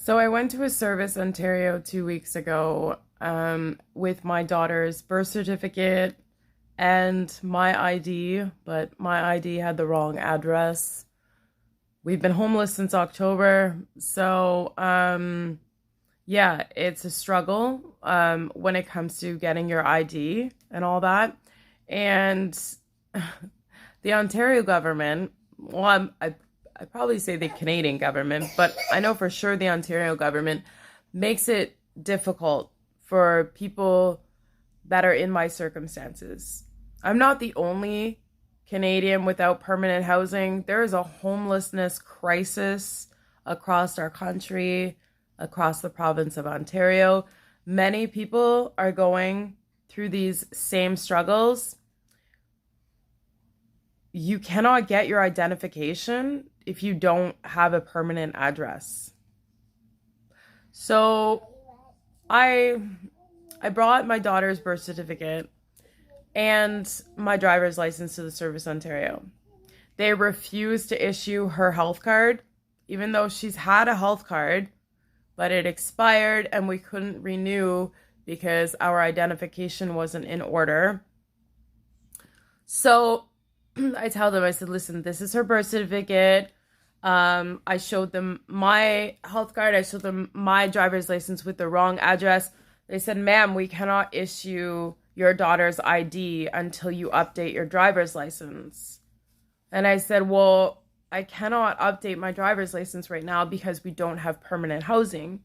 So I went to a service Ontario 2 weeks ago with my daughter's birth certificate and my ID, but my ID had the wrong address. We've been homeless since October, so yeah, it's a struggle when it comes to getting your ID and all that. And the Ontario government, well, I probably say the Canadian government, but I know for sure the Ontario government makes it difficult for people that are in my circumstances. I'm not the only Canadian without permanent housing. There is a homelessness crisis across our country, across the province of Ontario. Many people are going through these same struggles. You cannot get your identification if you don't have a permanent address. So I I brought my daughter's birth certificate and my driver's license to the Service Ontario. They refused to issue her health card, even though she's had a health card, but it expired and we couldn't renew because our identification wasn't in order. So I tell them, I said, listen, this is her birth certificate. I showed them my health card. I showed them my driver's license with the wrong address. They said, ma'am, we cannot issue your daughter's ID until you update your driver's license. And I said, well, I cannot update my driver's license right now because we don't have permanent housing.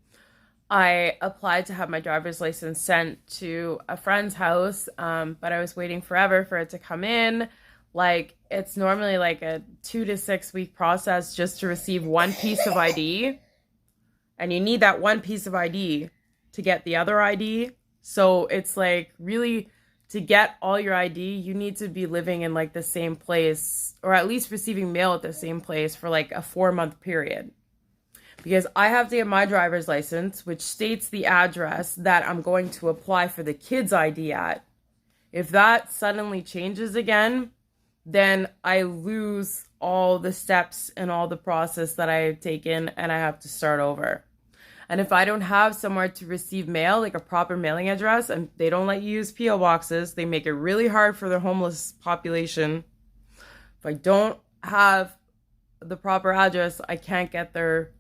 I applied to have my driver's license sent to a friend's house, but I was waiting forever for it to come in. Like, it's normally like a 2 to 6 week process just to receive one piece of ID. And you need that one piece of ID to get the other ID. So it's like really to get all your ID, you need to be living in like the same place or at least receiving mail at the same place for like a 4 month period. Because I have to get my driver's license, which states the address that I'm going to apply for the kids' ID at. If that suddenly changes again, then I lose all the steps and all the process that I have taken and I have to start over. And if I don't have somewhere to receive mail, like a proper mailing address, and they don't let you use P.O. boxes, they make it really hard for the homeless population. If I don't have the proper address, I can't get their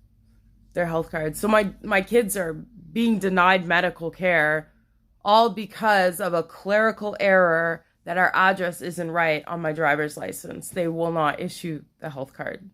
health cards. So my kids are being denied medical care all because of a clerical error that our address isn't right on my driver's license. They will not issue the health card.